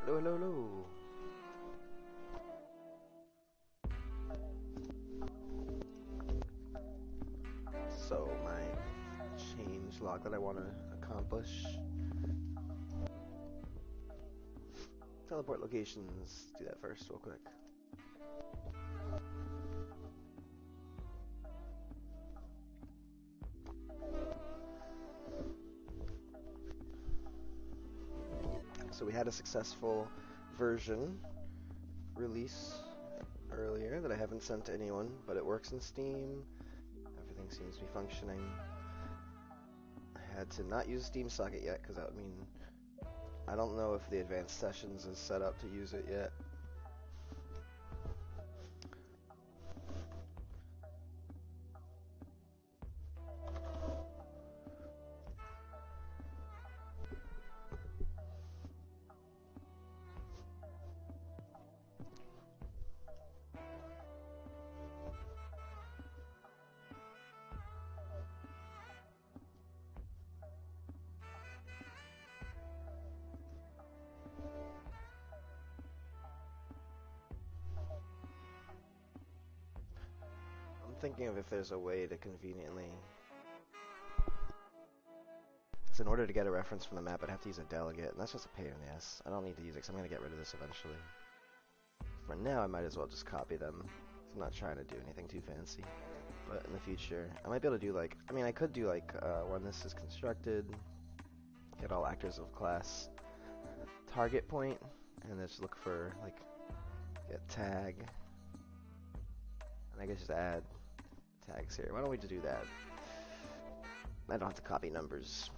Hello, hello, hello. So, my change log that I want to accomplish. Teleport locations. Do that first, real quick. So we had a successful version release earlier that I haven't sent to anyone, but it works in Steam. Everything seems to be functioning. I had to not use Steam Socket yet, because that would mean I don't know if the advanced sessions is set up to use it yet. Thinking of if there's a way to conveniently, so in order to get a reference from the map I'd have to use a delegate, and that's just a pain in the ass. I don't need to use it because I'm going to get rid of this eventually. For now I might as well just copy them. I'm not trying to do anything too fancy, but in the future I might be able to do like, I mean I could do like when this is constructed, get all actors of class target point, and just look for like get tag, and I guess just add tags here. Why don't we just do that? I don't have to copy numbers.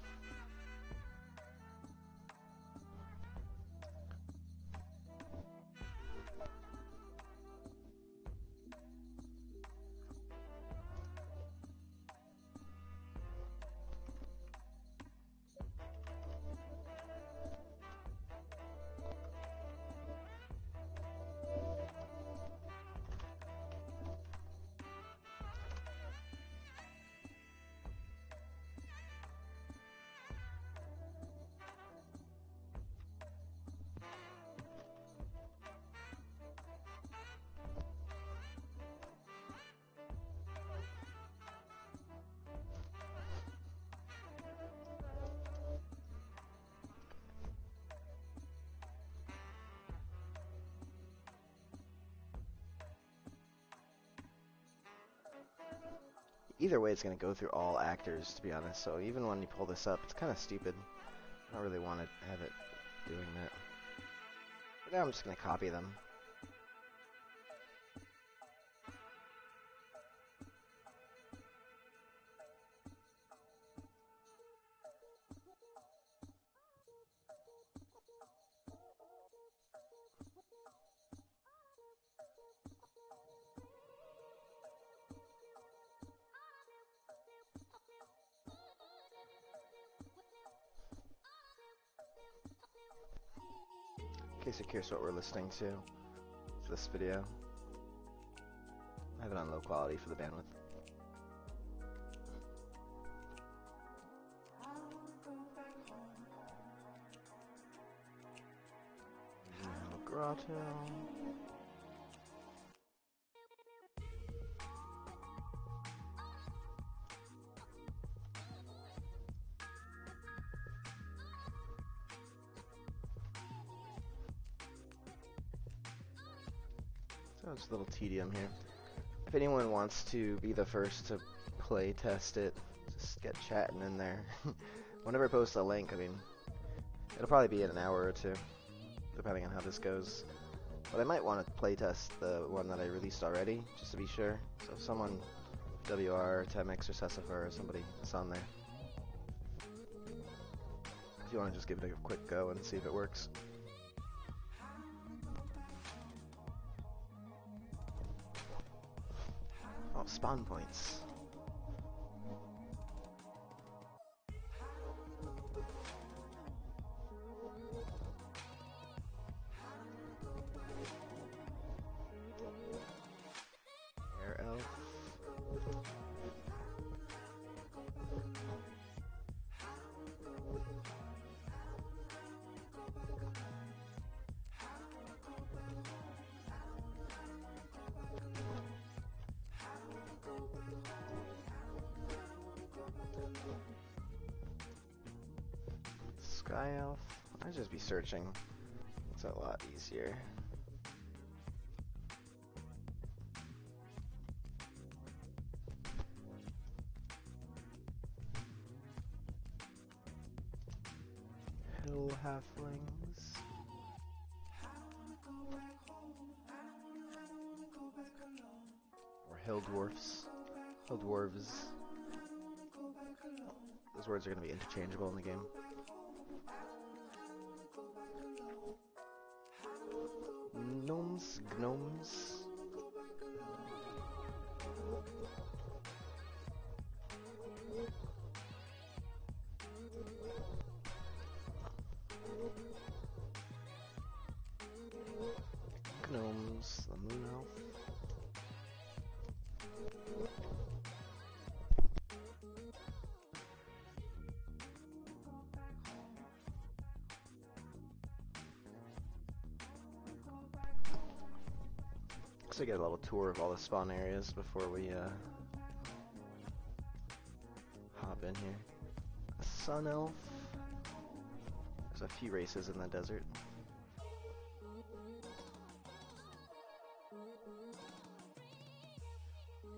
Either way, it's going to go through all actors, to be honest, so even when you pull this up, it's kind of stupid. I don't really want to have it doing that. But now I'm just going to copy them. In case you're curious what we're listening to for this video, I have it on low quality for the bandwidth. Grotto. So it's a little tedium here. If anyone wants to be the first to play test it, just get chatting in there. Whenever I post a link, I mean, it'll probably be in an hour or two, depending on how this goes. But I might want to play test the one that I released already, just to be sure. So if someone, WR, Temix, or Sessifer, or somebody is on there, if you want to just give it a quick go and see if it works. Oh, spawn points. Air elf. Sky Elf. I'd just be searching. It's a lot easier. Hill Halflings. Or Hill Dwarfs. Hill Dwarves. Those words are going to be interchangeable in the game. Gnomes, gnomes. Gnomes, the moon elf. So get a little tour of all the spawn areas before we hop in here. A sun elf. There's a few races in the desert.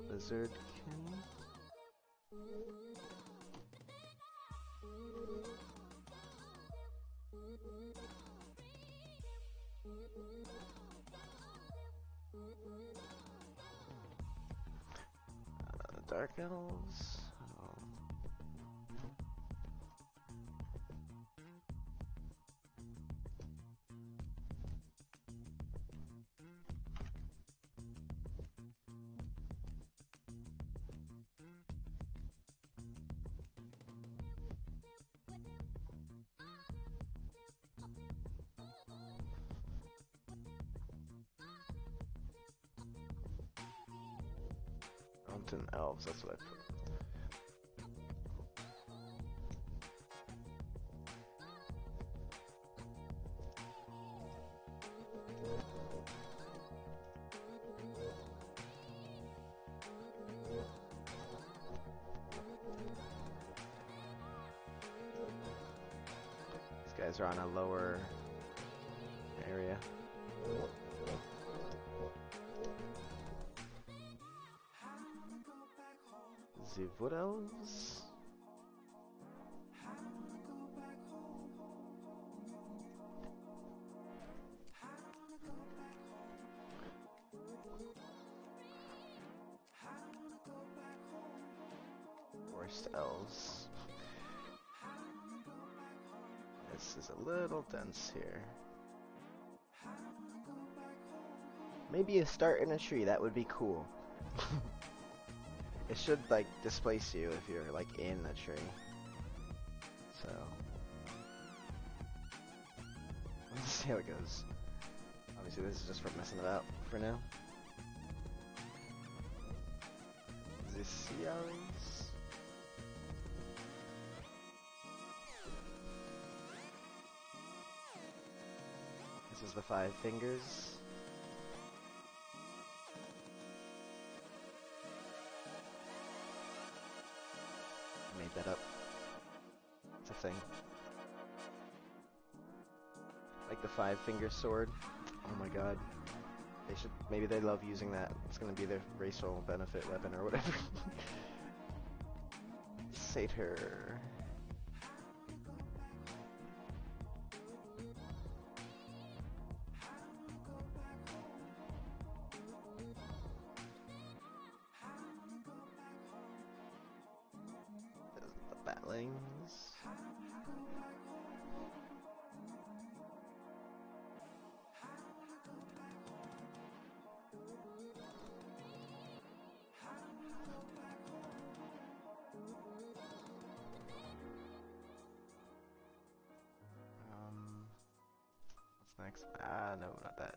Lizardkin. Dark elves. Mountain elves, that's what I put. These guys are on a lower area. The wood elves. Forest elves. This is a little dense here. Maybe a start in a tree, that would be cool. It should like displace you if you're like in a tree. So let's see how it goes. Obviously this is just for messing about for now. The Ciaris. This is the 5 fingers. I made that up. It's a thing. Like the 5-finger sword. Oh my god. They should, maybe they love using that. It's gonna be their racial benefit weapon or whatever. Satyr. The batlings. What's next? Ah, no, not that.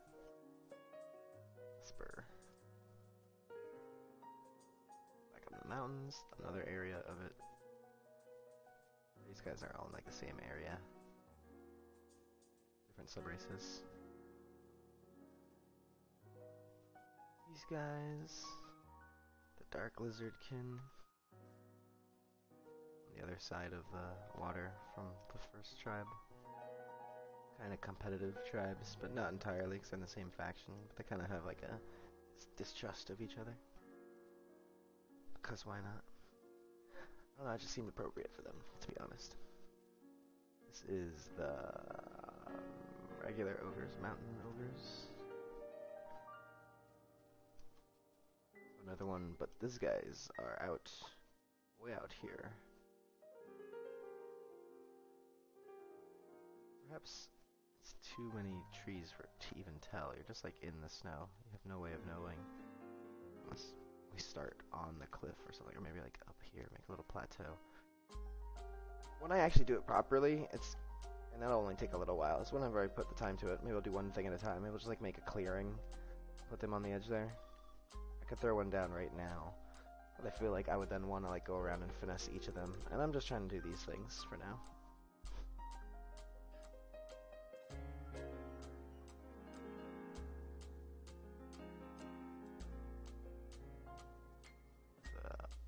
Spur. Back up in the mountains, another area of it. These guys are all in like the same area. Different subraces. These guys. The dark lizardkin. On the other side of the water from the first. First tribe. Kind of competitive tribes, but not entirely because they're in the same faction. But they kind of have like a distrust of each other. Because why not? I don't know, it just seemed appropriate for them, to be honest. This is the regular ogres, mountain ogres. Another one, but these guys are out, way out here. Perhaps it's too many trees for to even tell. You're just like in the snow. You have no way of knowing. Unless we start on the cliff or something, or maybe like up here, make a little plateau. When I actually do it properly, and that'll only take a little while. It's whenever I put the time to it. Maybe I'll do one thing at a time. Maybe I'll just like make a clearing, put them on the edge there. I could throw one down right now, but I feel like I would then want to like go around and finesse each of them. And I'm just trying to do these things for now.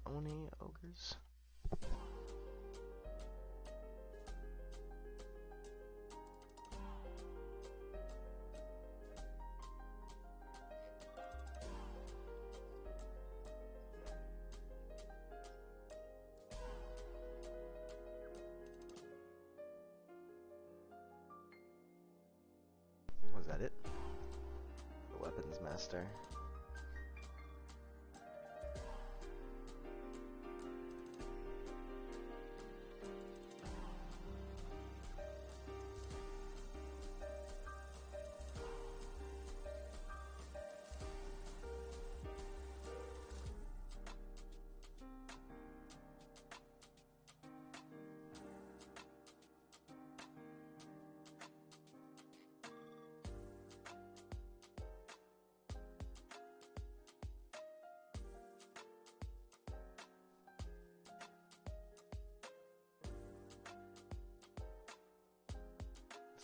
The Oni ogres. Was that it? The weapons master.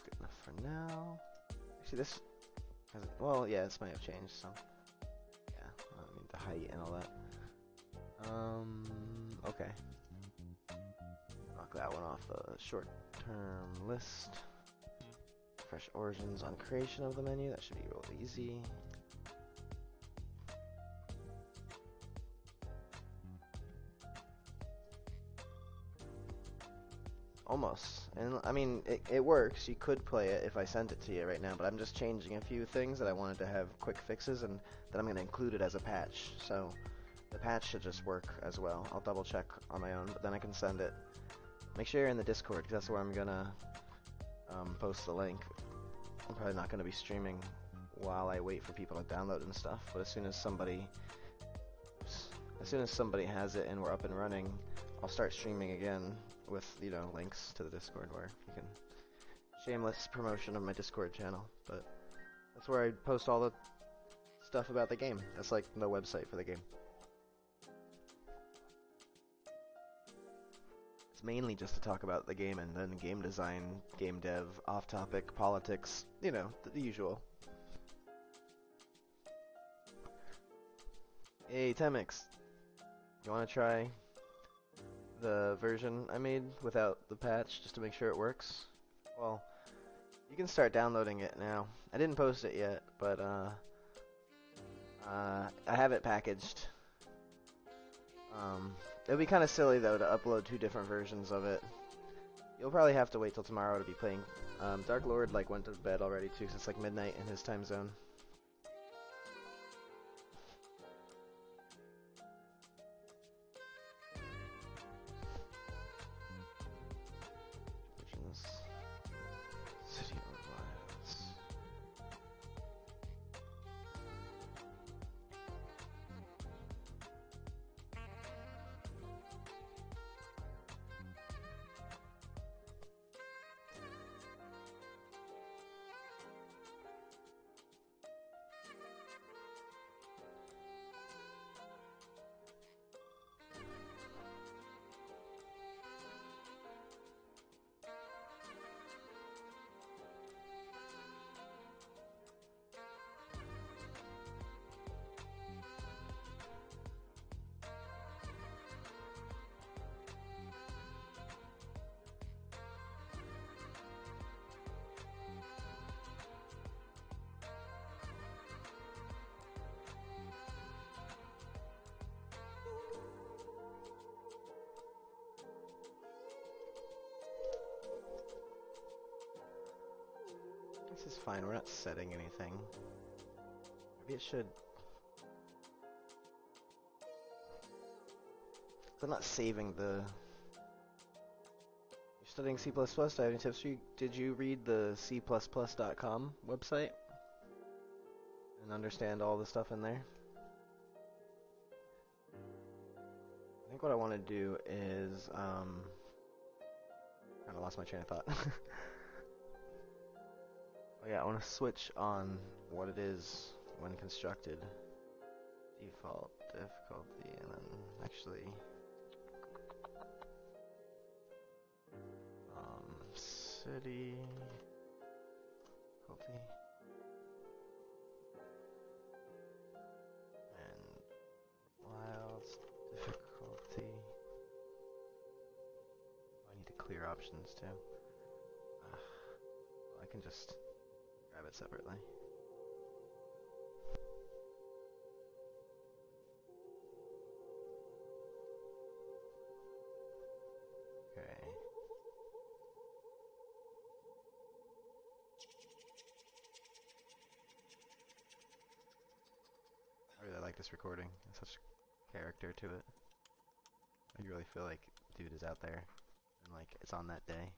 Good enough for now. Actually, this hasn't. Well, yeah, this might have changed some. Yeah, I mean the height and all that. Okay. Knock that one off the short-term list. Fresh origins on creation of the menu. That should be real easy. Almost. And I mean, it works. You could play it if I sent it to you right now, but I'm just changing a few things that I wanted to have quick fixes, and then I'm going to include it as a patch. So the patch should just work as well. I'll double check on my own, but then I can send it. Make sure you're in the Discord, because that's where I'm going to post the link. I'm probably not going to be streaming while I wait for people to download and stuff, but as soon as somebody has it and we're up and running, I'll start streaming again with, you know, links to the Discord where you can... Shameless promotion of my Discord channel, but that's where I post all the stuff about the game. That's like the website for the game. It's mainly just to talk about the game and then game design, game dev, off-topic, politics, you know, the usual. Hey, Temix, you want to try the version I made without the patch just to make sure it works? Well, you can start downloading it now. I didn't post it yet, but I have it packaged. It would be kind of silly though to upload two different versions of it. You'll probably have to wait till tomorrow to be playing. Dark Lord like went to bed already too, since it's like midnight in his time zone. City of Wilds. This is fine, we're not setting anything. Maybe it should... I'm not saving the... You're studying C++, do I have any tips for you? Did you read the C++.com website? And understand all the stuff in there? I think what I want to do is, kind of lost my train of thought. Oh yeah, I want to switch on what it is when constructed. Default difficulty, and then actually, city difficulty, and wilds difficulty. I need to clear options too. I can just grab it separately. Okay. I really like this recording. There's such character to it. I really feel like dude is out there and like it's on that day.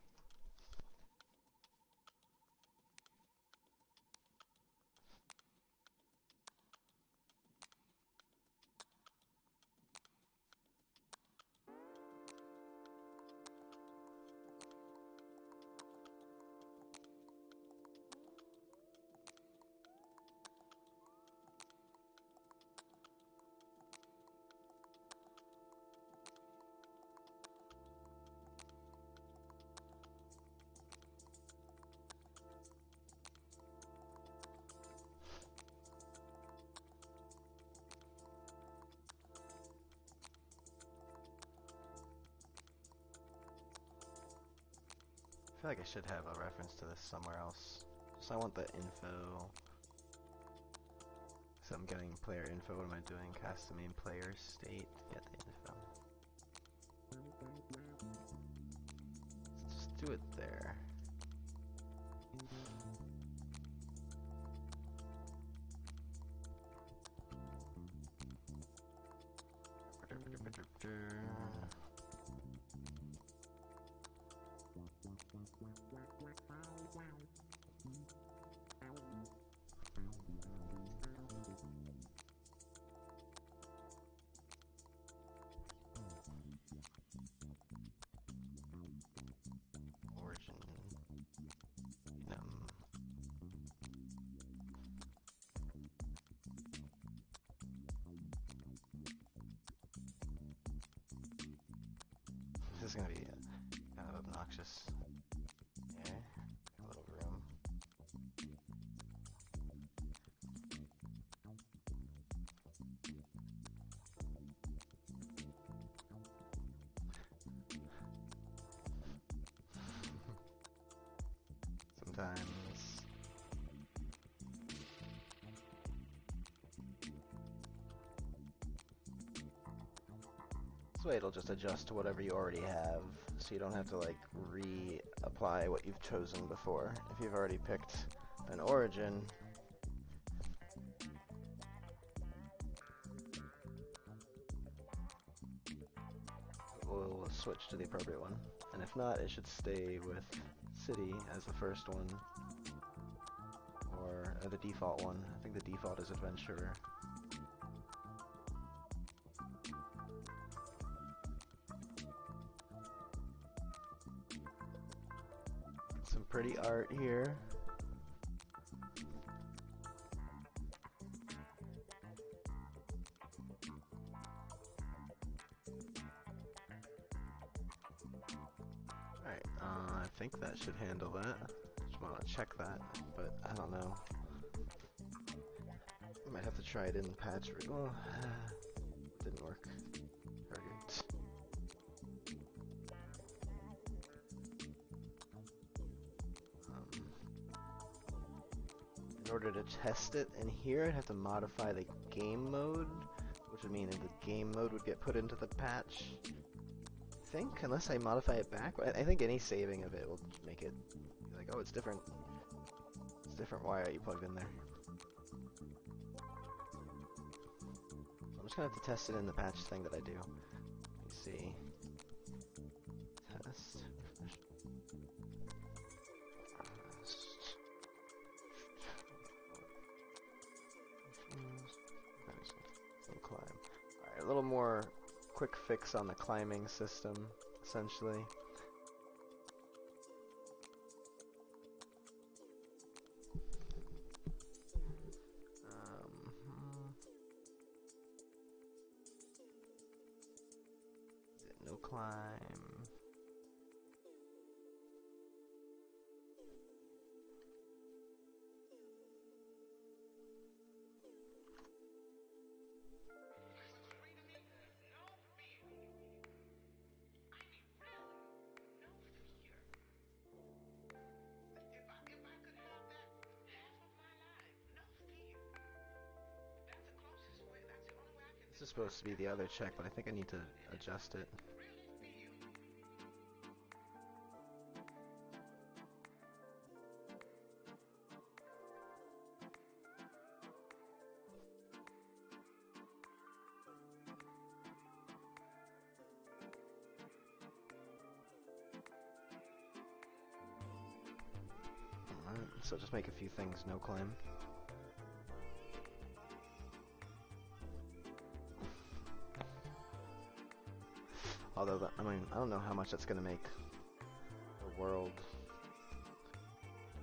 I feel like I should have a reference to this somewhere else. So I want the info. So I'm getting player info. What am I doing? Cast the main player state. Get the info. Let's just do it there. Origin. This is gonna be kind of obnoxious. Yeah, a little room. Sometimes. This way it'll just adjust to whatever you already have, so you don't have to like reapply what you've chosen before. If you've already picked an origin, we'll switch to the appropriate one. And if not, it should stay with city as the first one, or the default one. I think the default is adventurer. Some pretty art here. Alright, I think that should handle that. Just want to check that, but I don't know. I might have to try it in patch. Oh, didn't work. Target. In order to test it in here, I'd have to modify the game mode, which would mean that the game mode would get put into the patch. I think, unless I modify it back. I think any saving of it will make it like, oh, it's different. It's different wire you plugged in there. I'm just gonna have to test it in the patch thing that I do. Let me see. Test. Climb. Alright, a little more quick fix on the climbing system, essentially. No climb. This is supposed to be the other check, but I think I need to adjust it. Alright, so just make a few things no climb. Although, I mean, I don't know how much that's going to make the world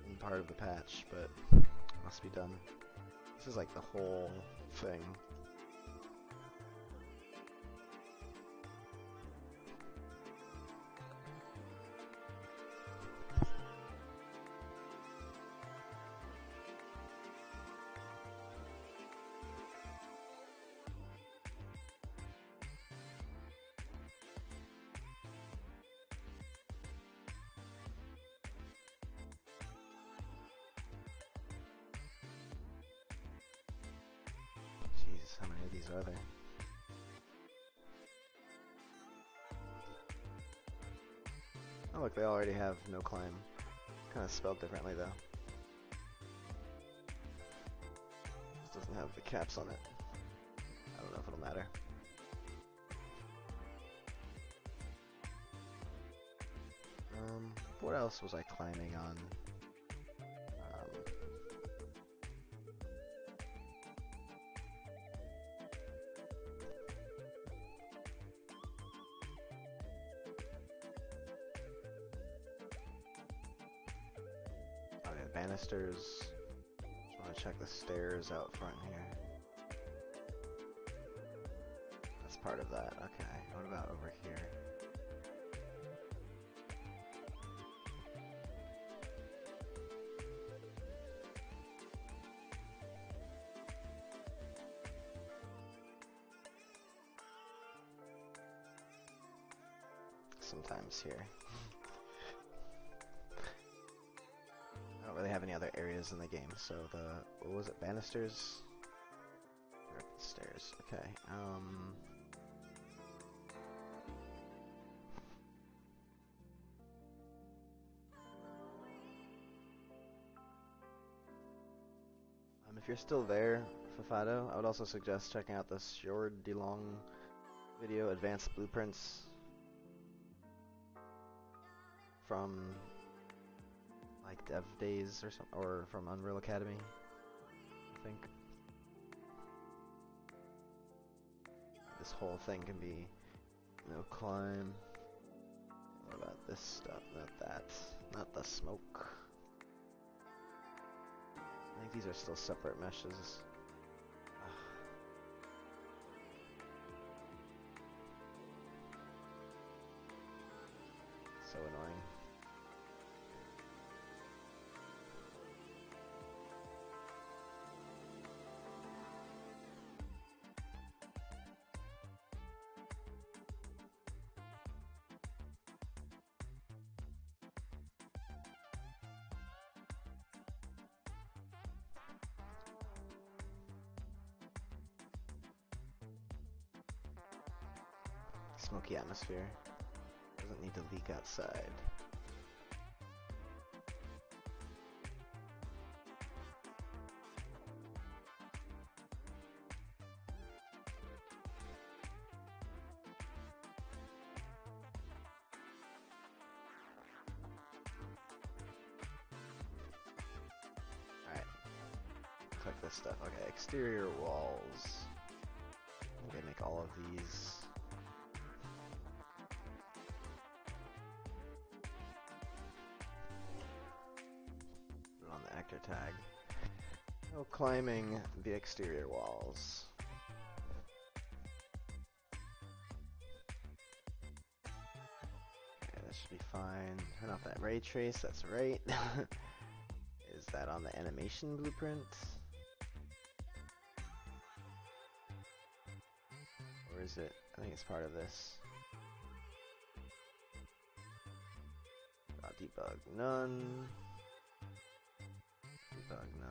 in part of the patch, but it must be done. This is like the whole thing. How many of these are there? Oh look, they already have no climb. Kind of spelled differently though. This doesn't have the caps on it. I don't know if it'll matter. What else was I climbing on? Banisters. Just want to check the stairs out front here. That's part of that. Okay. What about over here? Sometimes here. I don't really have any other areas in the game, so what was it, banisters? Or stairs, okay, if you're still there, Fafado, I would also suggest checking out the Sjord DeLong video, Advanced Blueprints, from like Dev Days or something, or from Unreal Academy, I think. This whole thing can be no climb. What about this stuff? Not that. Not the smoke. I think these are still separate meshes. So annoying. Smoky atmosphere. Doesn't need to leak outside. this stuff. Okay, exterior walls. I'm gonna make all of these. Put it on the actor tag. Oh, climbing the exterior walls. Okay, that should be fine. Turn off that ray trace, that's right. Is that on the animation blueprint? Or is it? I think it's part of this. Debug none. Debug none.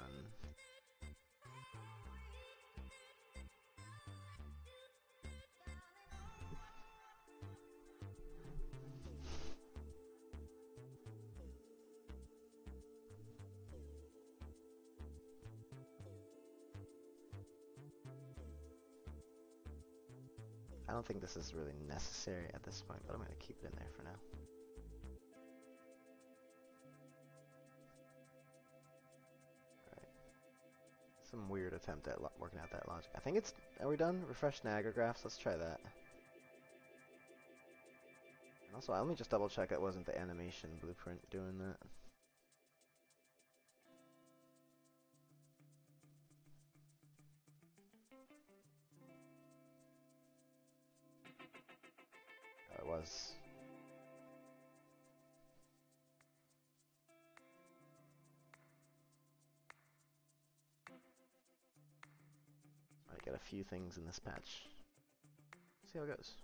I don't think this is really necessary at this point, but I'm going to keep it in there for now. Alright. Some weird attempt at working out that logic. I think it's... Are we done? Refresh Niagara graphs? Let's try that. And also, let me just double check it wasn't the animation blueprint doing that. It was. I get a few things in this patch. See how it goes.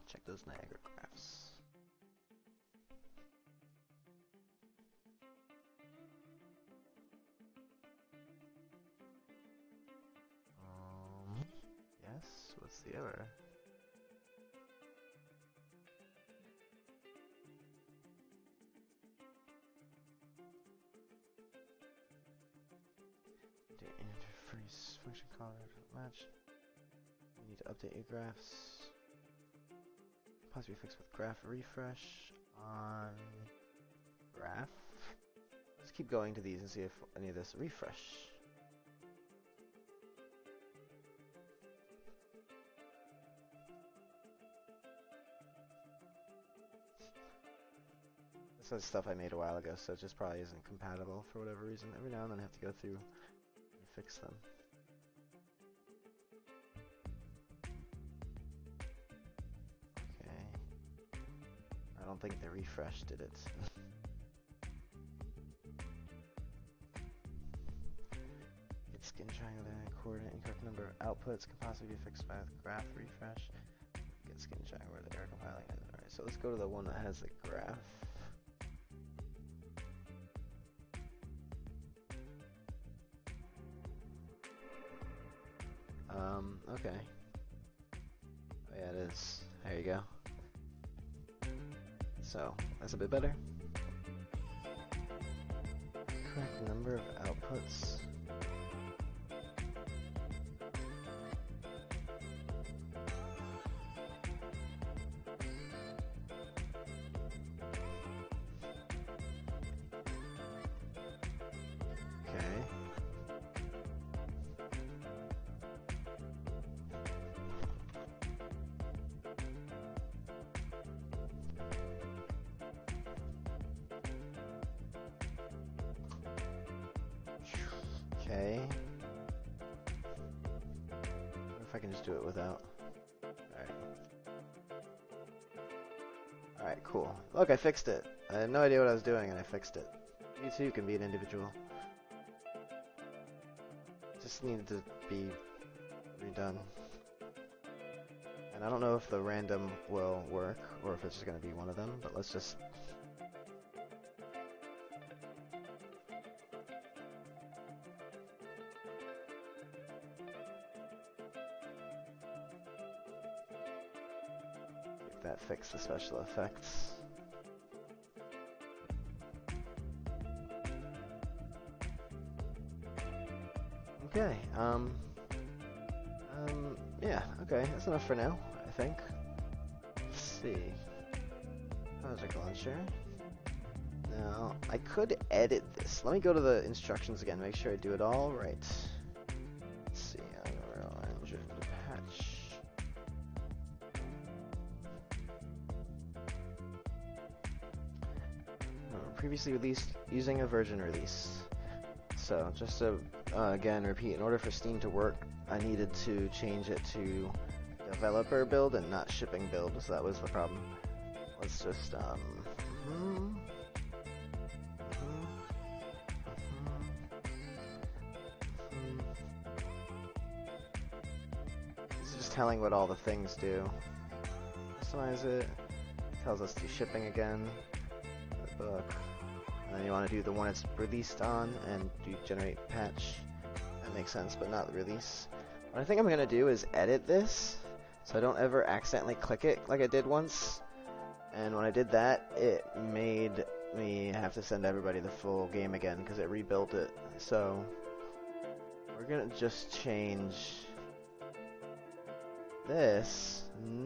Check those Niagara graphs. Yes, what's the error? Interface function color match. You need to update your graphs. Possibly fixed with graph refresh on graph. Let's keep going to these and see if any of this refresh. This is stuff I made a while ago, so it just probably isn't compatible for whatever reason. Every now and then I have to go through and fix them. Okay. I don't think the refresh did it. Get skin triangle coordinate incorrect number of outputs can possibly be fixed by the graph refresh. Get skin triangle where the error compiling is. Alright, so let's go to the one that has the graph. Okay. Oh yeah, it is. There you go. So, that's a bit better. Correct number of outputs. Okay. What if I can just do it without? Alright. Alright, cool. Look, I fixed it. I had no idea what I was doing and I fixed it. You too can be an individual. Just needed to be redone. And I don't know if the random will work or if it's just going to be one of them, but let's just... that fix the special effects. Okay, Yeah, okay, that's enough for now, I think. Let's see. Project launcher. Now, I could edit this. Let me go to the instructions again, make sure I do it all right. Let's see, Unreal Engine patch. Previously released using a version release. So, just to, again, repeat, in order for Steam to work, I needed to change it to developer build and not shipping build, so that was the problem. Let's just, It's just telling what all the things do. Customize it, tells us to shipping again, the book, and then you want to do the one it's released on and do generate patch. That makes sense, but not the release. What I think I'm going to do is edit this so I don't ever accidentally click it like I did once. And when I did that, it made me have to send everybody the full game again because it rebuilt it. So we're going to just change this,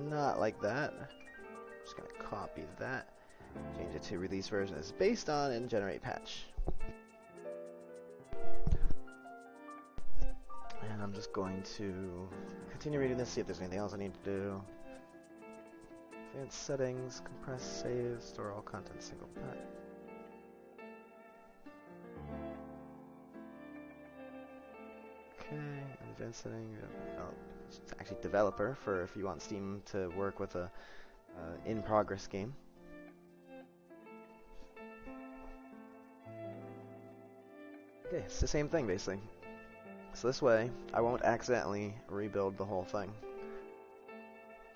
not like that. I'm just going to copy that, change it to release version is based on, and generate patch. And I'm just going to continue reading this, see if there's anything else I need to do. Advanced settings, compress, save, store all content, single pack. Okay, advanced setting, it's actually developer for if you want Steam to work with a in-progress game. Okay, it's the same thing basically. So this way, I won't accidentally rebuild the whole thing.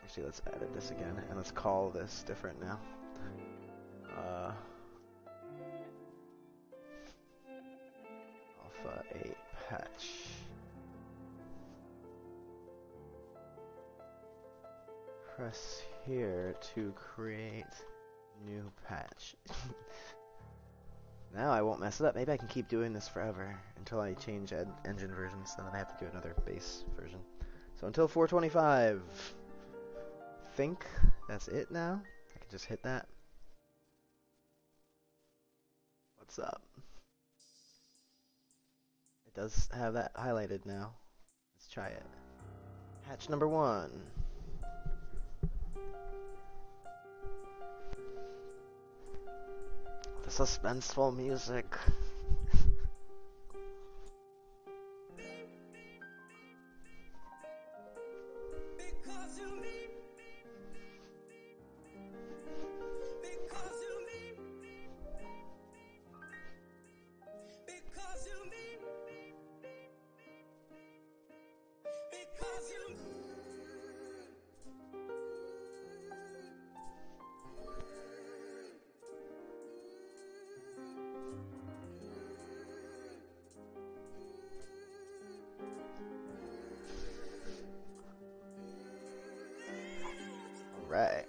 Actually, let's edit this again, and let's call this different now. Alpha 8 patch. Press here to create new patch. Now I won't mess it up. Maybe I can keep doing this forever until I change engine versions, and then I have to do another base version. So until 425. I think that's it now. I can just hit that. What's up? It does have that highlighted now. Let's try it. Hatch number 1. The suspenseful music. Right.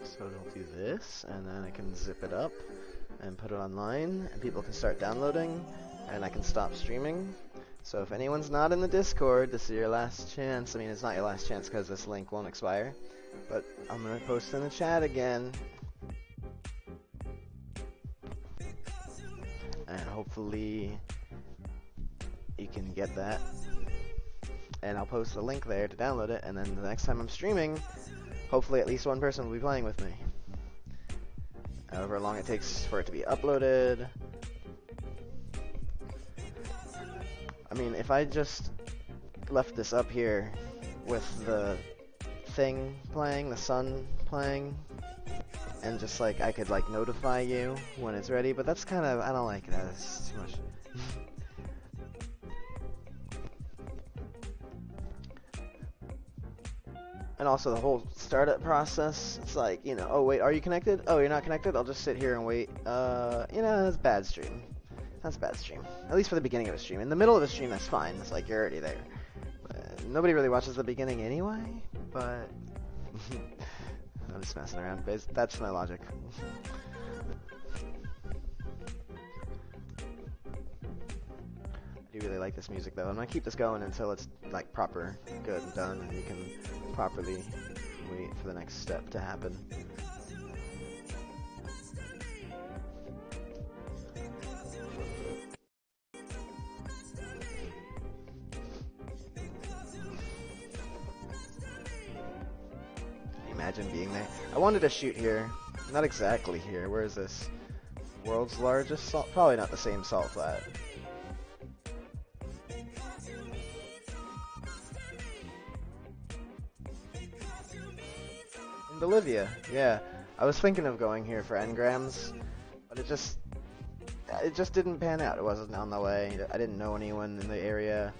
So it'll do this, and then I can zip it up and put it online, and people can start downloading, and I can stop streaming. So if anyone's not in the Discord, this is your last chance. I mean, it's not your last chance because this link won't expire, but I'm going to post in the chat again. And hopefully you can get that. And I'll post the link there to download it, and then the next time I'm streaming, hopefully at least one person will be playing with me. However long it takes for it to be uploaded. I mean, if I just left this up here with the thing playing, the sun playing, and just like I could like notify you when it's ready, but that's kind of, I don't like that, it's too much. And also the whole startup process, it's like, you know, oh wait, are you connected? Oh, you're not connected? I'll just sit here and wait. You know, it's bad stream. that's a bad stream. At least for the beginning of a stream. In the middle of the stream, that's fine. It's like you're already there. Nobody really watches the beginning anyway, but I'm just messing around. That's my logic. I do really like this music though. I'm gonna keep this going until it's like proper, good, and done, and we can properly wait for the next step to happen. Imagine being there. I wanted to shoot here. Not exactly here. Where is this? World's largest salt? Probably not the same salt flat. In Bolivia, yeah. I was thinking of going here for engrams, but it just didn't pan out. It wasn't on the way. I didn't know anyone in the area.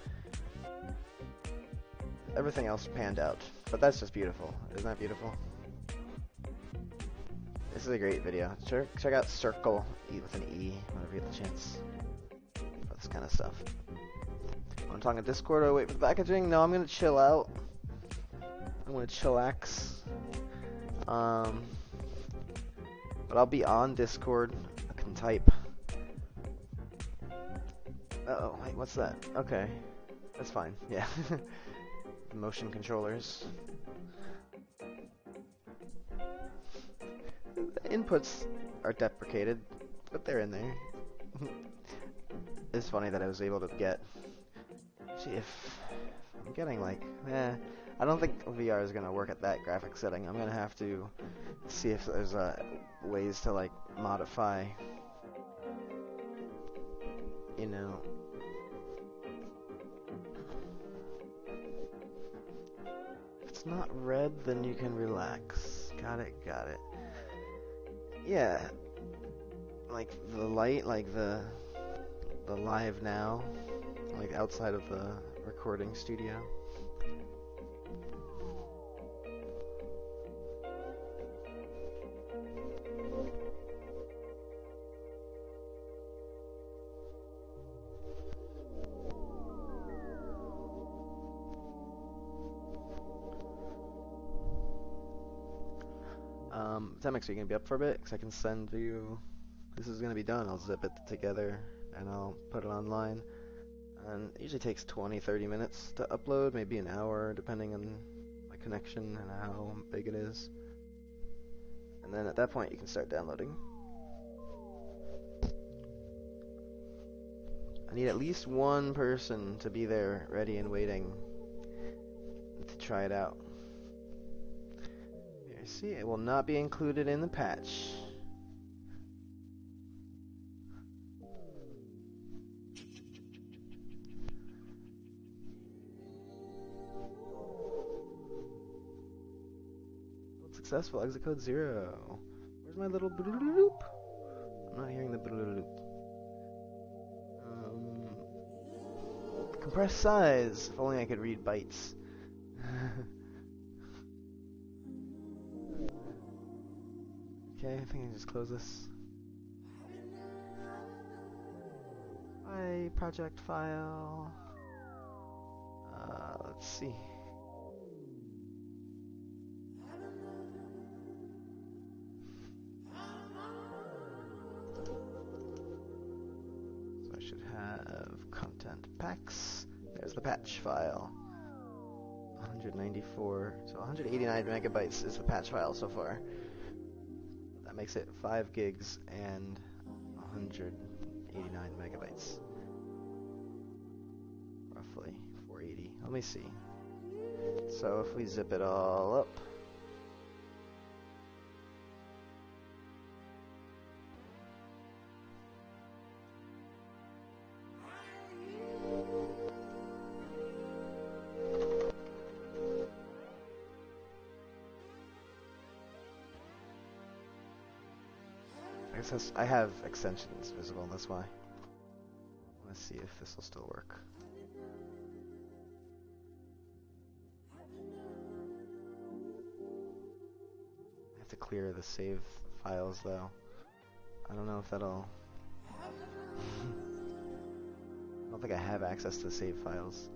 Everything else panned out. But that's just beautiful. Isn't that beautiful? This is a great video. Check out Circle, E with an E, whenever you get the chance. For this kind of stuff. I'm talking Discord or wait for the packaging? No, I'm gonna chill out. I'm gonna chillax. But I'll be on Discord. I can type. Uh-oh, wait, what's that? Okay. That's fine, yeah. Motion controllers. The inputs are deprecated, but they're in there. It's funny that I was able to get. See if I'm getting like, I don't think VR is gonna work at that graphic setting. I'm gonna have to see if there's ways to like modify, you know. Not red, then you can relax. Got it. Yeah. Like the light, like the live now, like outside of the recording studio. Temex, are you gonna be up for a bit? Because I can send you. This is gonna be done. I'll zip it together and I'll put it online. And it usually takes 20-30 minutes to upload, maybe an hour, depending on my connection and how big it is. And then at that point, you can start downloading. I need at least one person to be there, ready and waiting to try it out. See, it will not be included in the patch. Successful, exit code 0. Where's my little bloop? I'm not hearing the bloop. Compressed size. If only I could read bytes. Okay, I think I can just close this. My project file. Let's see. So I should have content packs. There's the patch file. 194, so 189 megabytes is the patch file so far. That makes it 5 gigs and 189 megabytes. Roughly 480. Let me see. So if we zip it all up. I have extensions visible, that's why. Let's see if this will still work. I have to clear the save files though. I don't know if that'll... don't think I have access to the save files.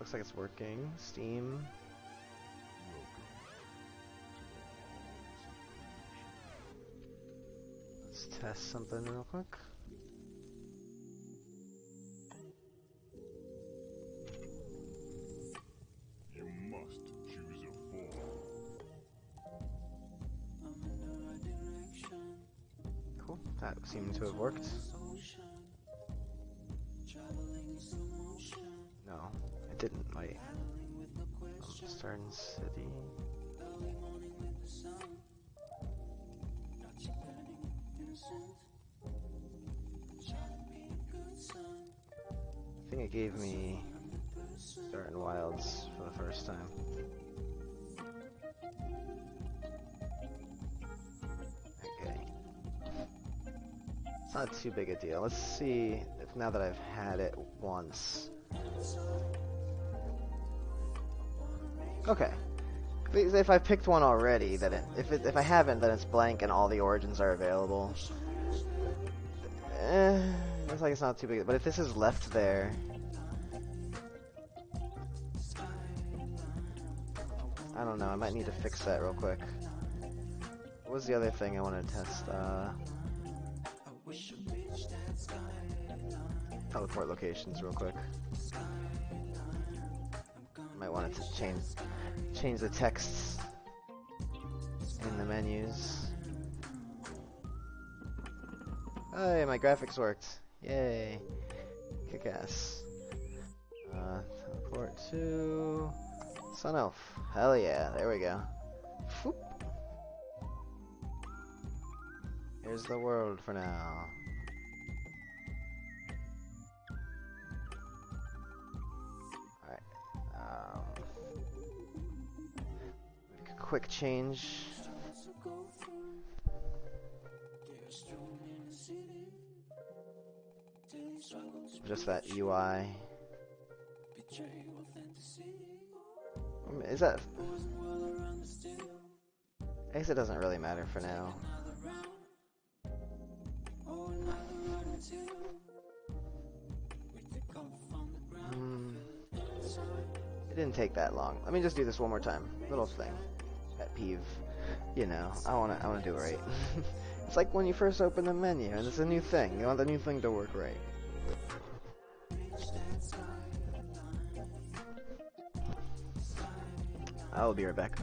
Looks like it's working. Steam. Let's test something real quick. You must choose a form. Cool. That seemed to have worked. No, it didn't. Wait. Stern City. I think it gave me Starting Wilds for the first time. Okay. It's not too big a deal. Let's see if now that I've had it once. Okay. If I picked one already, then if I haven't, then it's blank and all the origins are available. Looks like it's not too big. But if this is left there, I don't know. I might need to fix that real quick. What was the other thing I wanted to test? Teleport locations real quick. Might want it to change the texts in the menus. Hey, my graphics worked. Yay. Kick-ass. Teleport to Sun Elf. Hell yeah, there we go. Whoop. Here's the world for now. Quick change. Just that UI. Is that? I guess it doesn't really matter for now. It didn't take that long. Let me just do this one more time. Little thing. Pet peeve. You know, I wanna do it right. It's like when you first open the menu and it's a new thing. You want the new thing to work right. I'll be right back.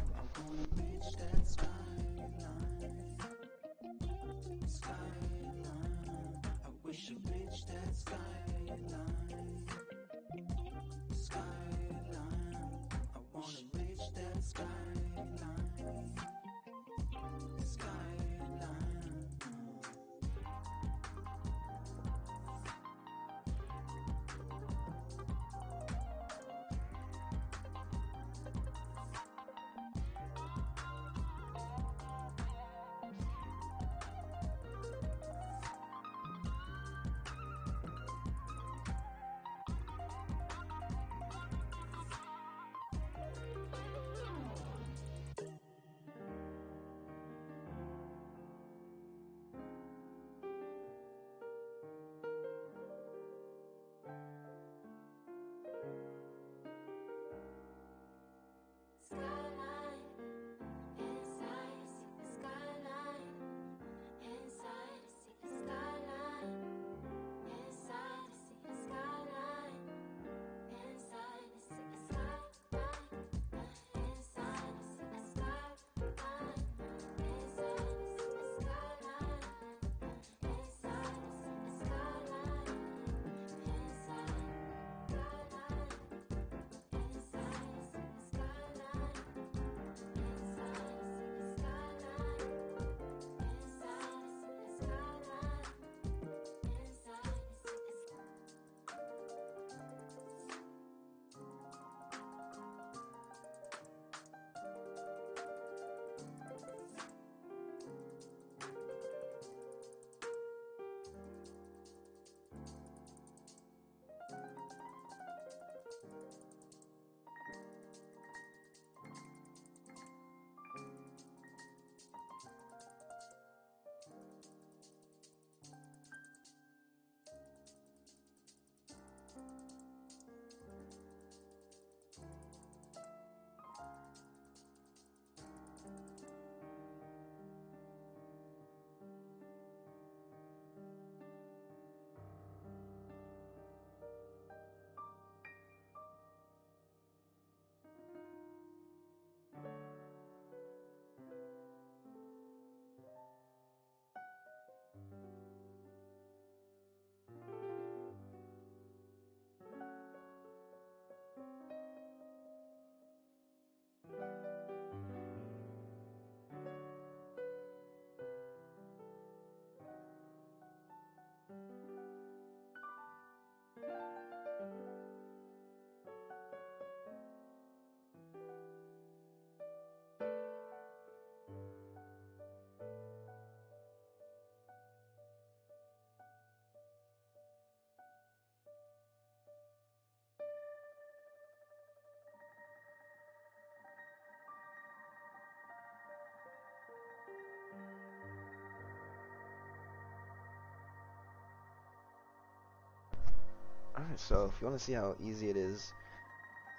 So if you want to see how easy it is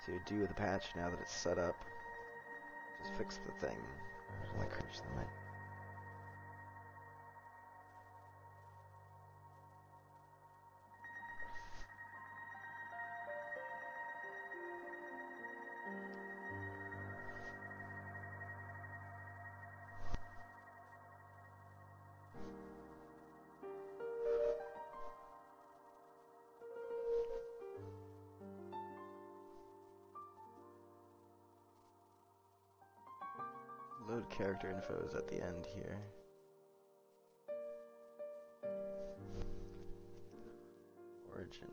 to do the patch now that it's set up, just fix the thing. Like load character info is at the end here. Origin.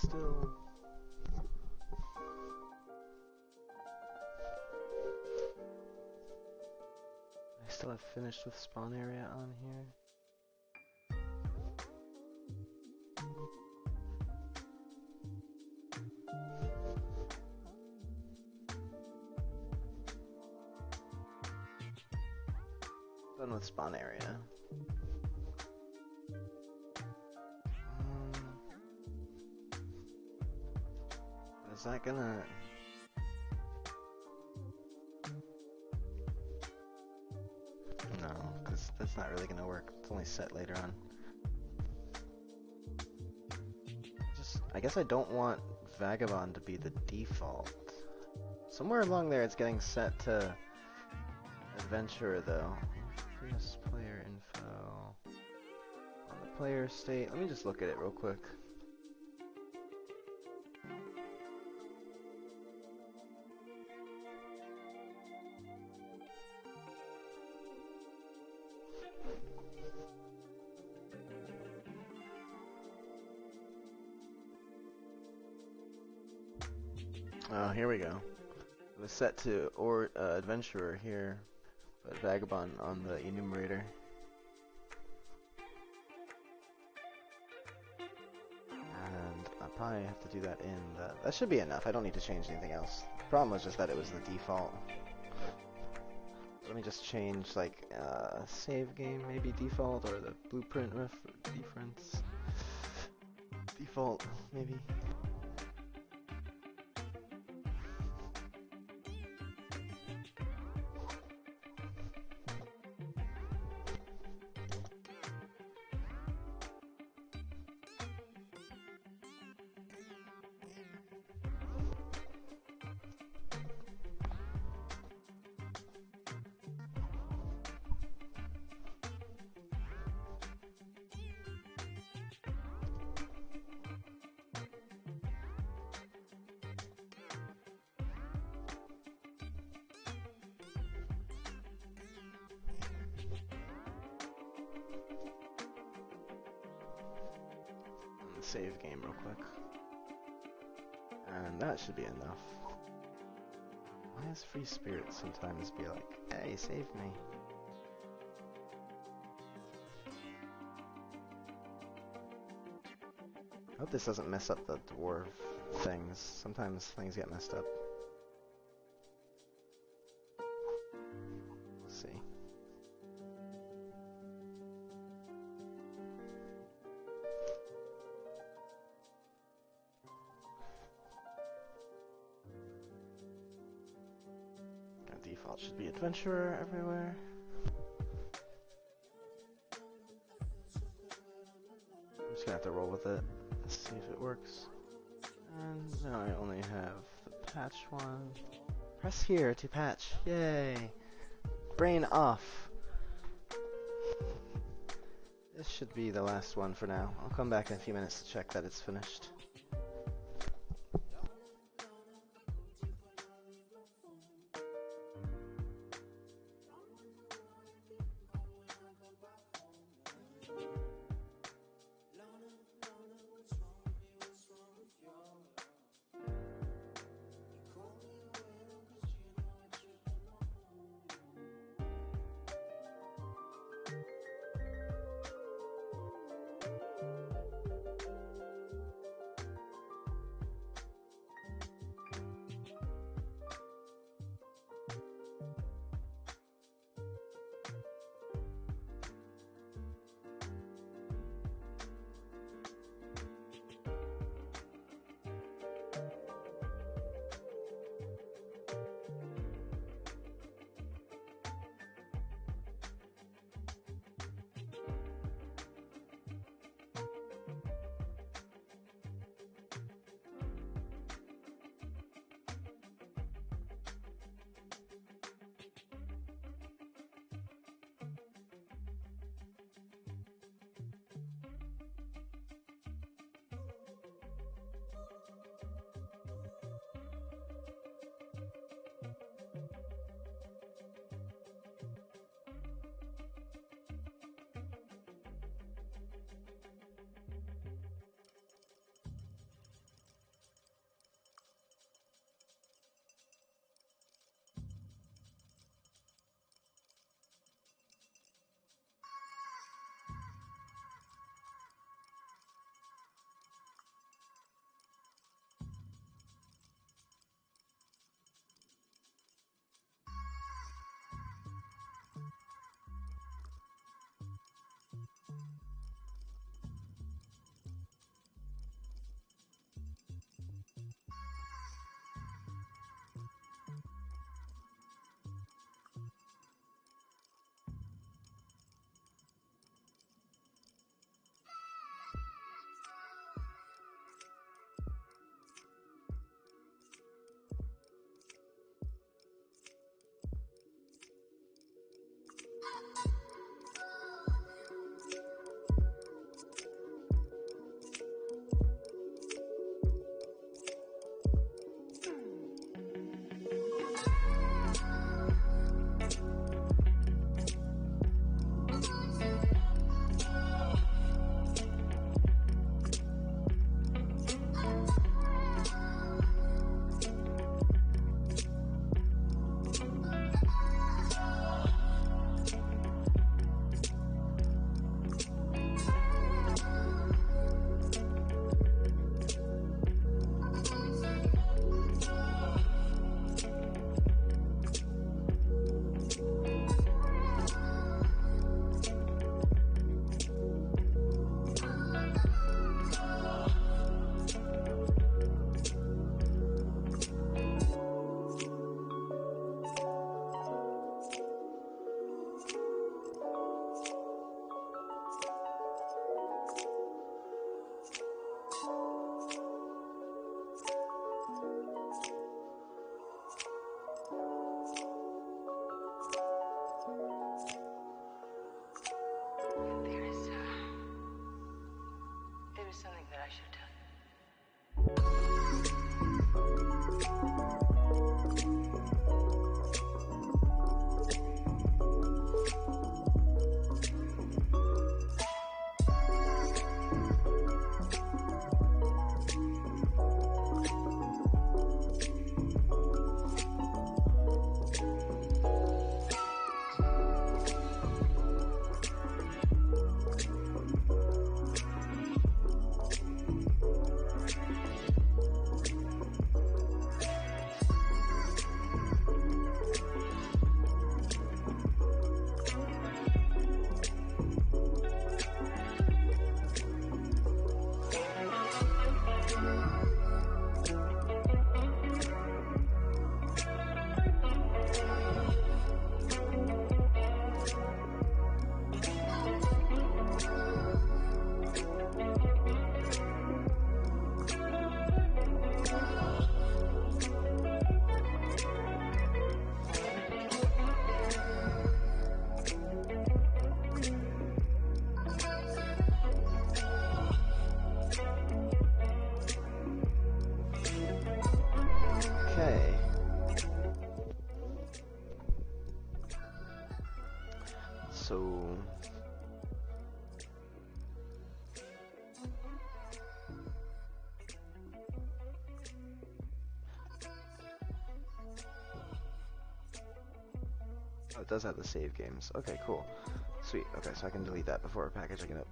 Should still. I still have finished with spawn area on here. Done with spawn area. Is that gonna... No, because that's not really gonna work. It's only set later on. I guess I don't want Vagabond to be the default. Somewhere along there it's getting set to Adventurer though. Previous player info. On the player state, let me just look at it real quick. Oh, here we go. It was set to Adventurer here, but Vagabond on the enumerator. And I'll probably have to do that in the... That should be enough. I don't need to change anything else. The problem was just that it was the default. Let me just change, like, save game maybe default, or the blueprint reference default maybe. Save game real quick. And that should be enough. Why does Free Spirit sometimes be like, hey, save me? I hope this doesn't mess up the dwarf things. Sometimes things get messed up. Let's see. Default should be Adventurer everywhere. I'm just gonna have to roll with it, see if it works. And now I only have the patch one. Press here to patch. Yay! Brain off. This should be the last one for now. I'll come back in a few minutes to check that it's finished. Okay. So... Oh, it does have the save games. Okay, cool. Sweet. Okay, so I can delete that before packaging it up.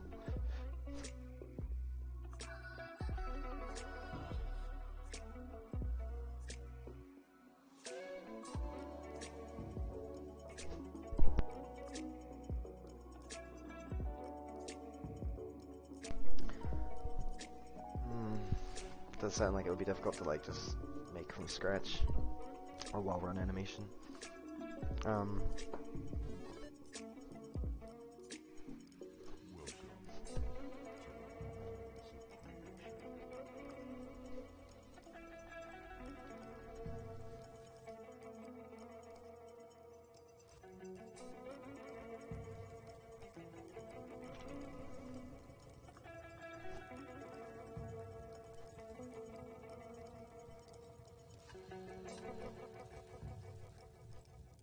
Does sound like it would be difficult to like just make from scratch or while run animation.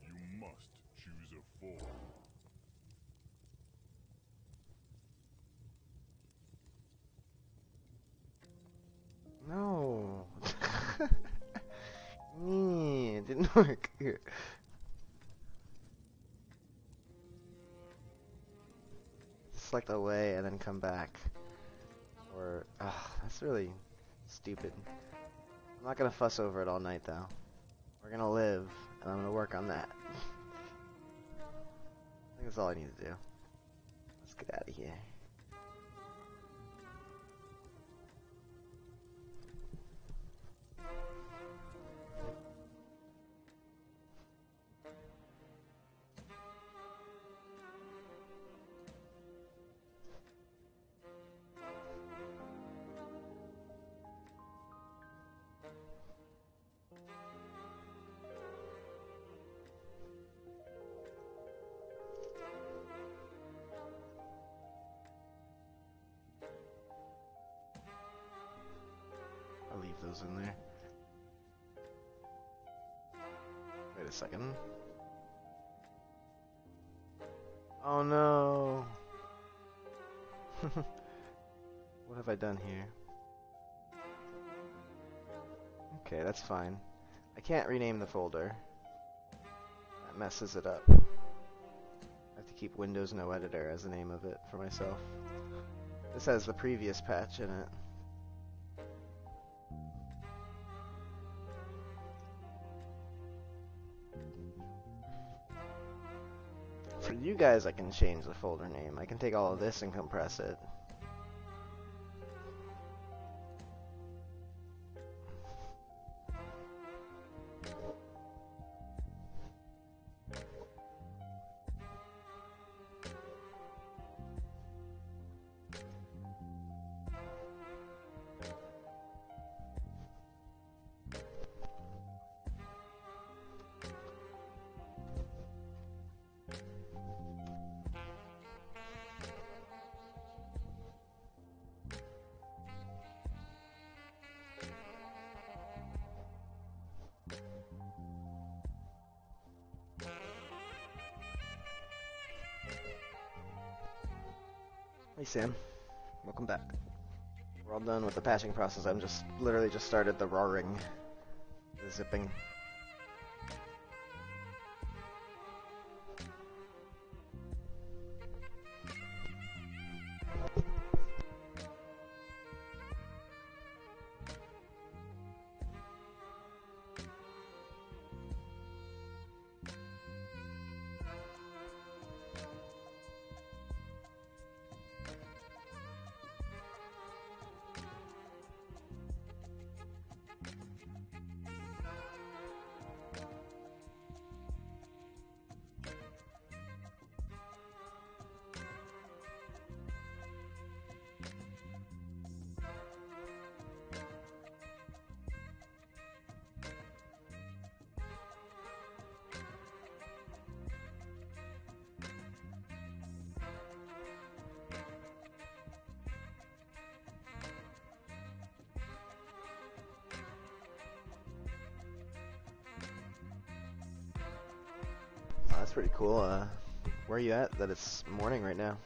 You must choose a form. No. It didn't work. Here. Select away and then come back. Or, that's really stupid. I'm not gonna fuss over it all night though. We're gonna live, and I'm gonna work on that. I think that's all I need to do. Let's get out of here. I'll leave those in there. Wait a second. Oh no! What have I done here? Okay, that's fine. I can't rename the folder. That messes it up. I have to keep Windows No Editor as the name of it for myself. This has the previous patch in it. For you guys, I can change the folder name. I can take all of this and compress it. Hey Sam, welcome back. We're all done with the patching process. I'm just literally just started the roaring, the zipping. pretty cool. Where are you at that it's morning right now?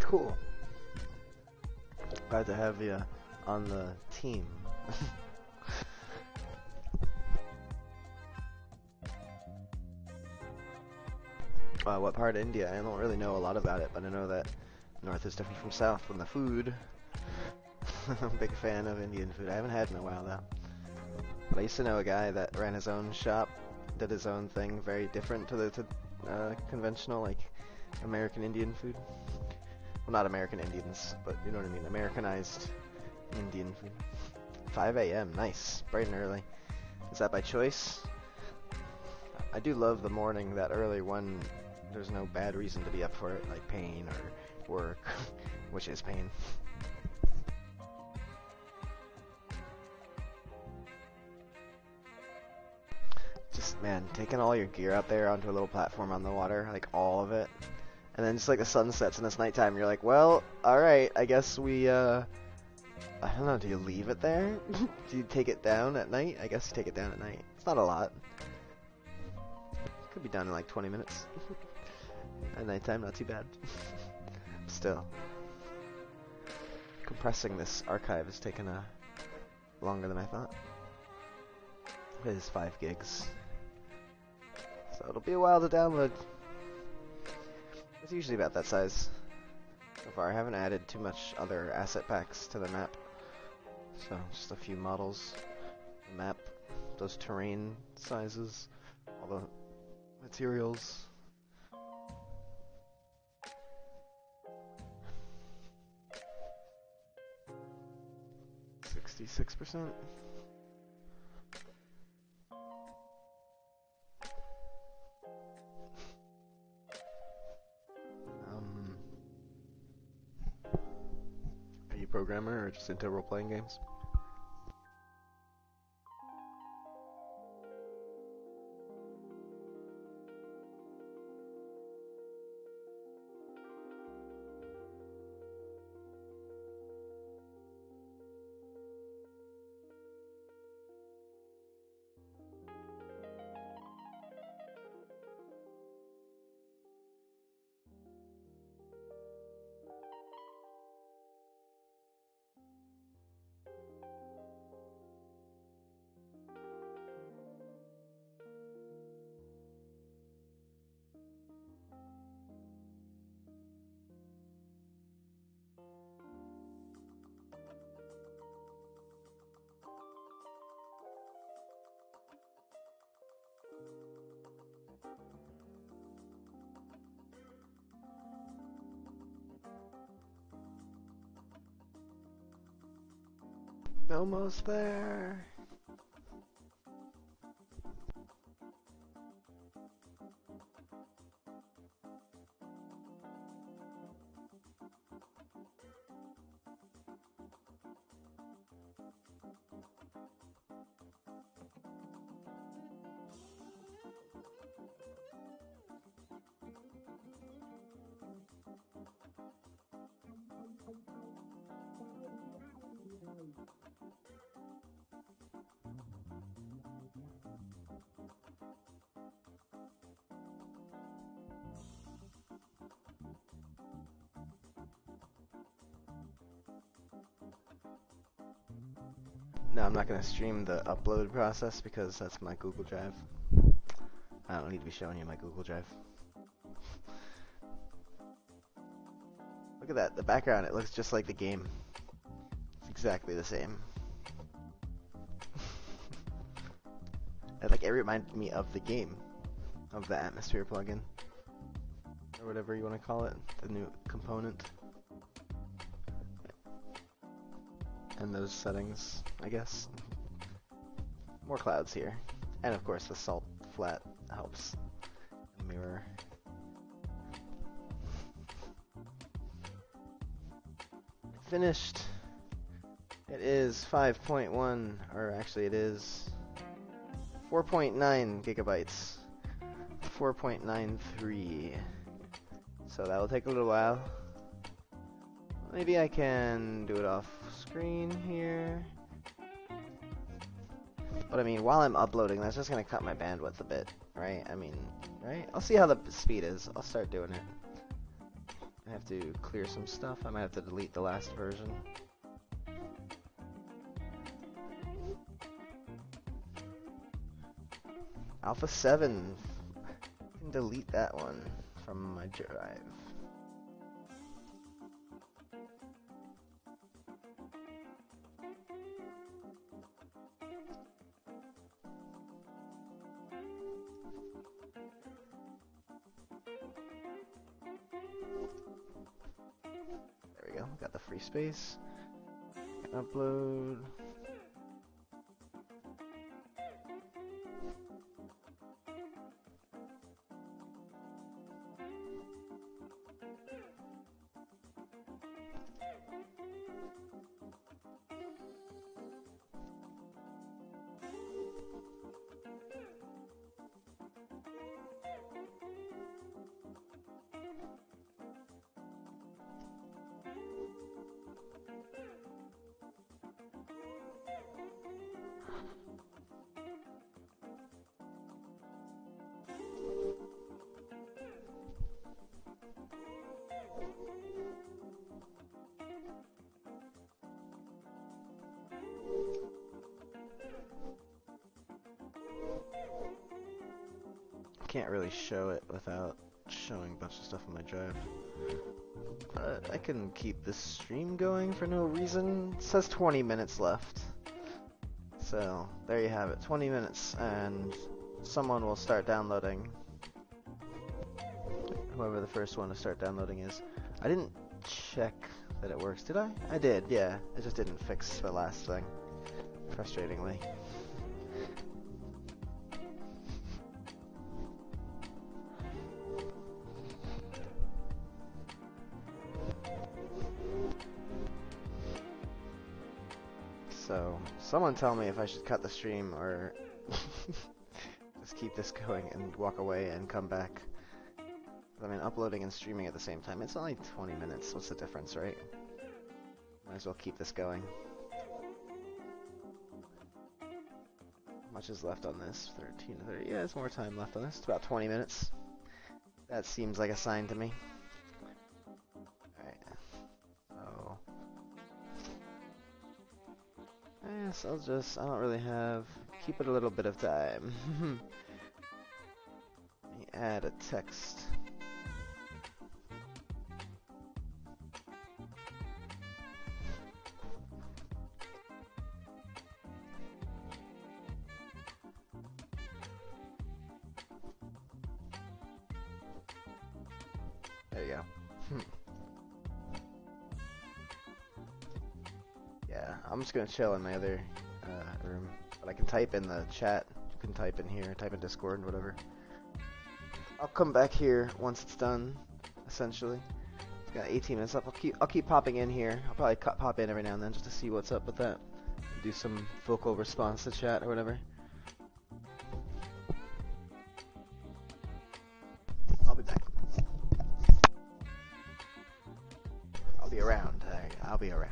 Cool. Glad to have you on the team. What part of India? I don't really know a lot about it, but I know that north is different from south in the food. I'm a big fan of Indian food. I haven't had it in a while though. But I used to know a guy that ran his own shop, did his own thing, very different to the conventional like American Indian food. Well, not American Indians, but you know what I mean, Americanized Indian food. 5 a.m., nice, bright and early. Is that by choice? I do love the morning that early when there's no bad reason to be up for it, like pain or work, which is pain. Just, man, taking all your gear out there onto a little platform on the water, like all of it, and then just like the sun sets and it's nighttime, you're like, well, alright, I guess we, I don't know, do you leave it there? Do you take it down at night? I guess you take it down at night. It's not a lot. Could be done in like 20 minutes. At nighttime, not too bad. Still. Compressing this archive has taken longer than I thought. It is 5 gigs. So it'll be a while to download. It's usually about that size. So far, I haven't added too much other asset packs to the map. So, just a few models. The map, those terrain sizes, all the materials. 66%. Are you a programmer or just into role-playing games? Almost there. No, I'm not going to stream the upload process because that's my Google Drive. I don't need to be showing you my Google Drive. Look at that, the background, it looks just like the game. It's exactly the same. It reminded me of the game, of the atmosphere plugin, or whatever you want to call it, the new component. And those settings, I guess. More clouds here. And of course the salt flat helps. Mirror. Finished. It is 5.1, or actually it is 4.9 gigabytes. 4.93. So that will take a little while. Maybe I can do it off screen here. But I mean, while I'm uploading, that's just going to cut my bandwidth a bit, right? I mean, right? I'll see how the speed is. I'll start doing it. I have to clear some stuff. I might have to delete the last version. Alpha 7. I can delete that one from my drive. There we go. Got the free space. Upload. Can't really show it without showing a bunch of stuff on my drive. But I can keep this stream going for no reason. It says 20 minutes left. So, there you have it. 20 minutes, and someone will start downloading. Whoever the first one to start downloading is. I didn't check that it works, did I? I did, yeah. It just didn't fix the last thing. Frustratingly. So, someone tell me if I should cut the stream or just keep this going and walk away and come back. I mean, uploading and streaming at the same time, it's only 20 minutes. What's the difference, right? Might as well keep this going. How much is left on this? 13 to 30. Yeah, there's more time left on this. It's about 20 minutes. That seems like a sign to me. Alright. So... yes, I don't really have... keep it a little bit of time. Let me add a text. There you go. Yeah, I'm just gonna chill in my other room. But I can type in the chat. You can type in here, type in Discord, whatever. I'll come back here once it's done, essentially. It's got 18 minutes up. I'll keep popping in here. I'll probably pop in every now and then just to see what's up with that. Do some vocal response to chat or whatever. I'll be back. I'll be around. I'll be around.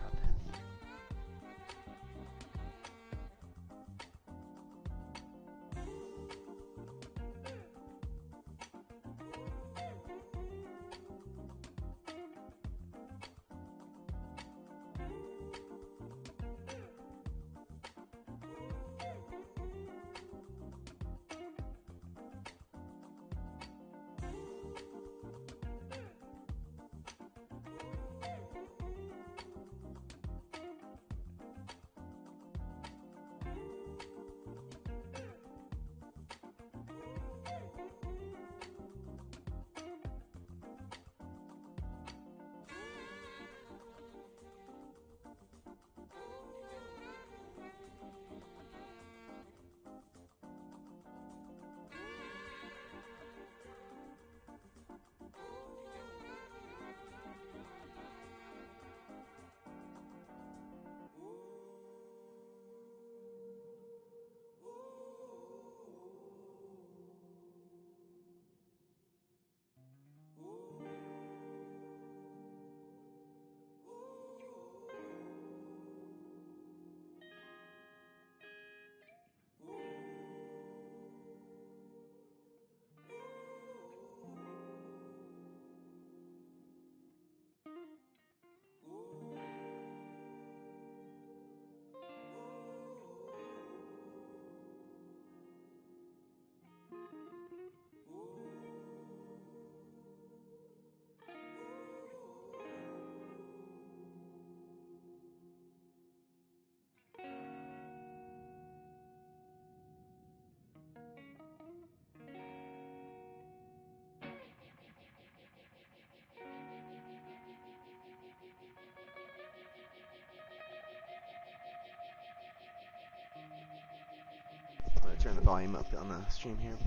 volume up on the stream here.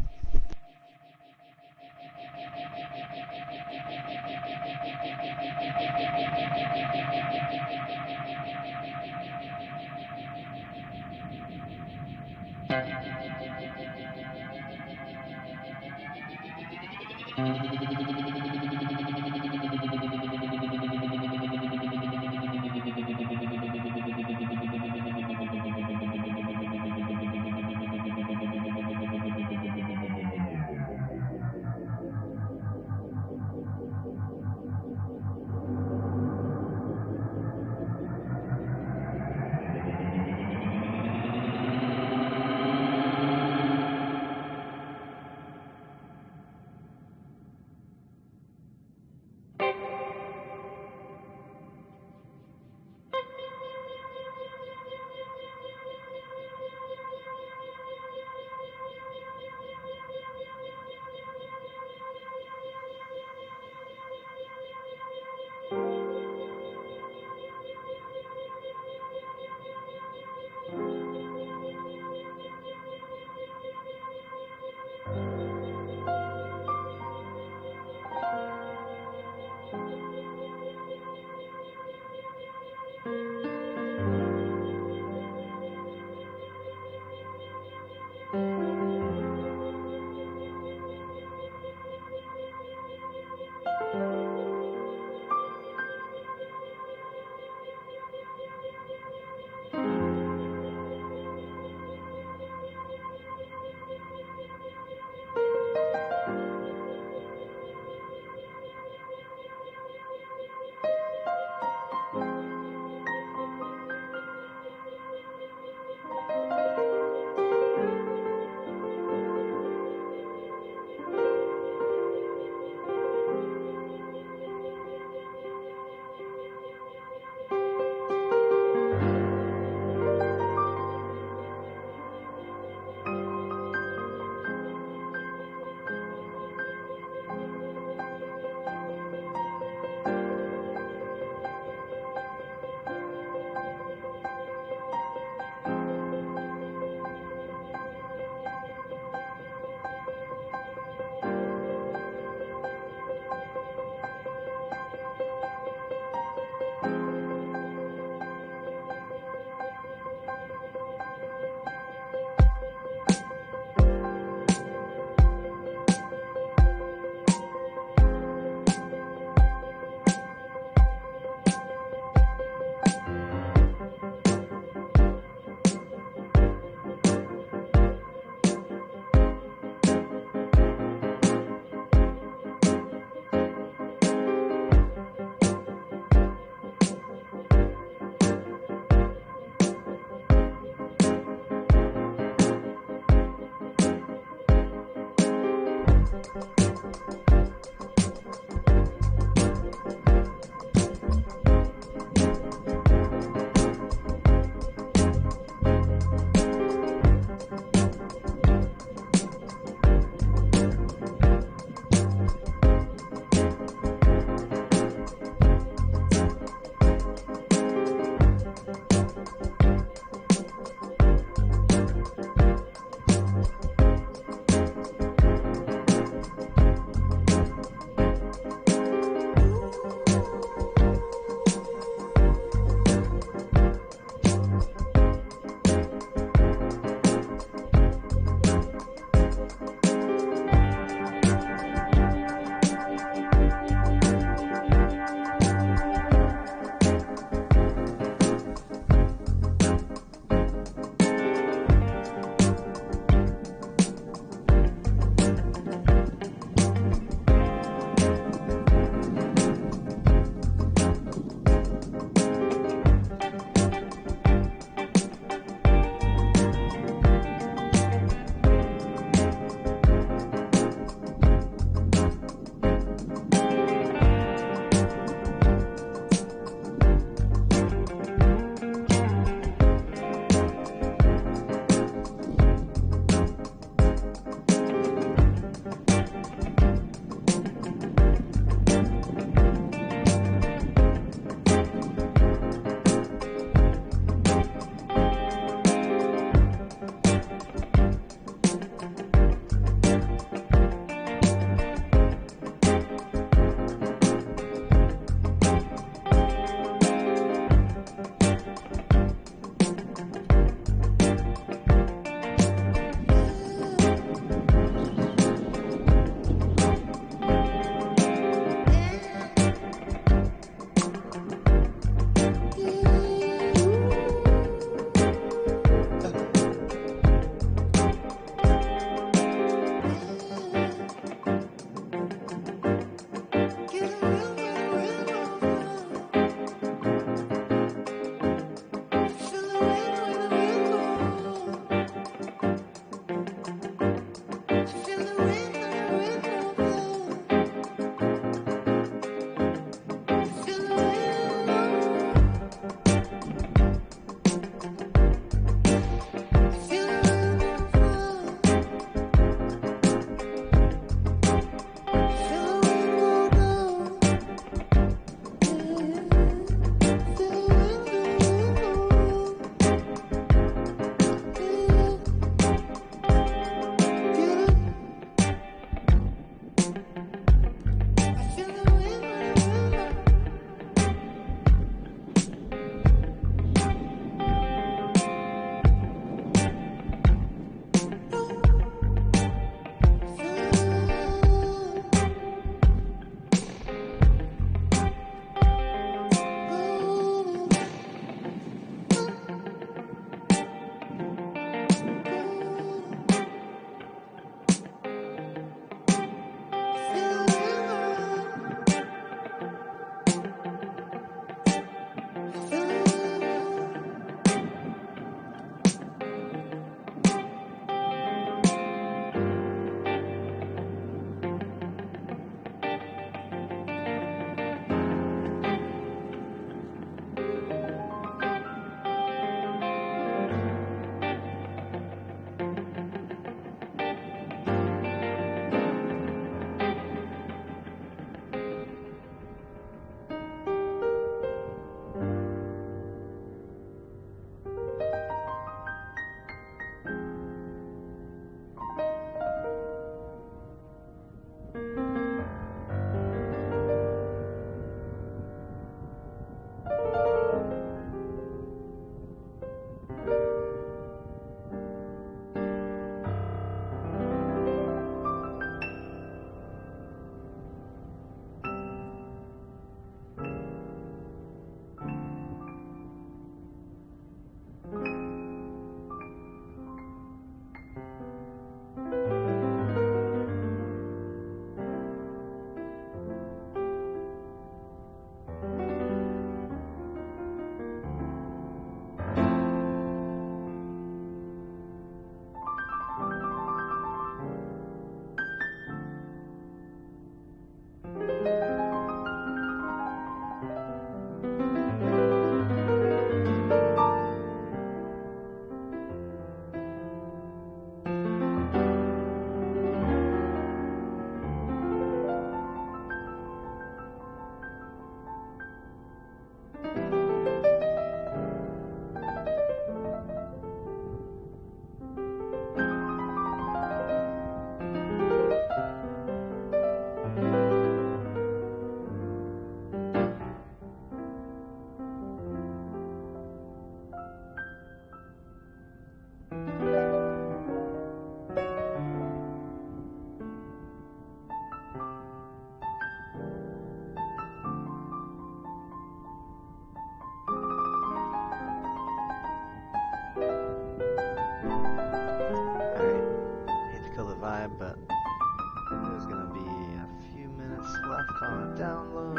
download.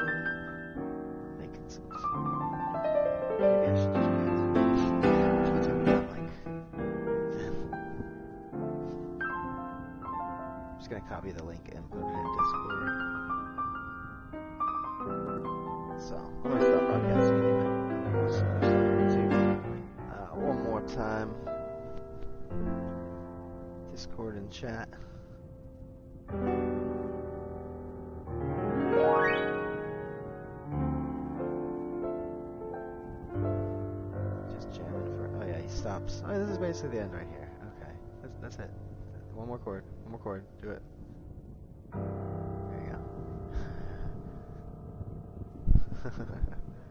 Making some food. Maybe I should just wait. What time we got, like 10? I'm just gonna copy the link and put it in Discord. So, I'm gonna stop podcasting anyway. Watch some other stuff on YouTube. One more time. Discord and chat. Just jamming for. Oh yeah, he stops. Oh, this is basically the end right here. Okay, that's it. One more chord. One more chord. Do it. There you go.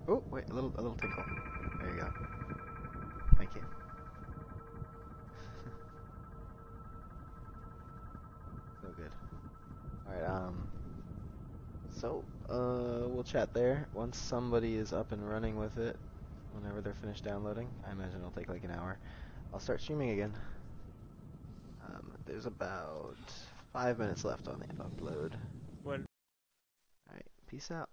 Oh wait, a little tinkle. There you go. Thank you. So good. Alright, we'll chat there. Once somebody is up and running with it, whenever they're finished downloading, I imagine it'll take like an hour, I'll start streaming again. There's about 5 minutes left on the upload. When Alright, peace out.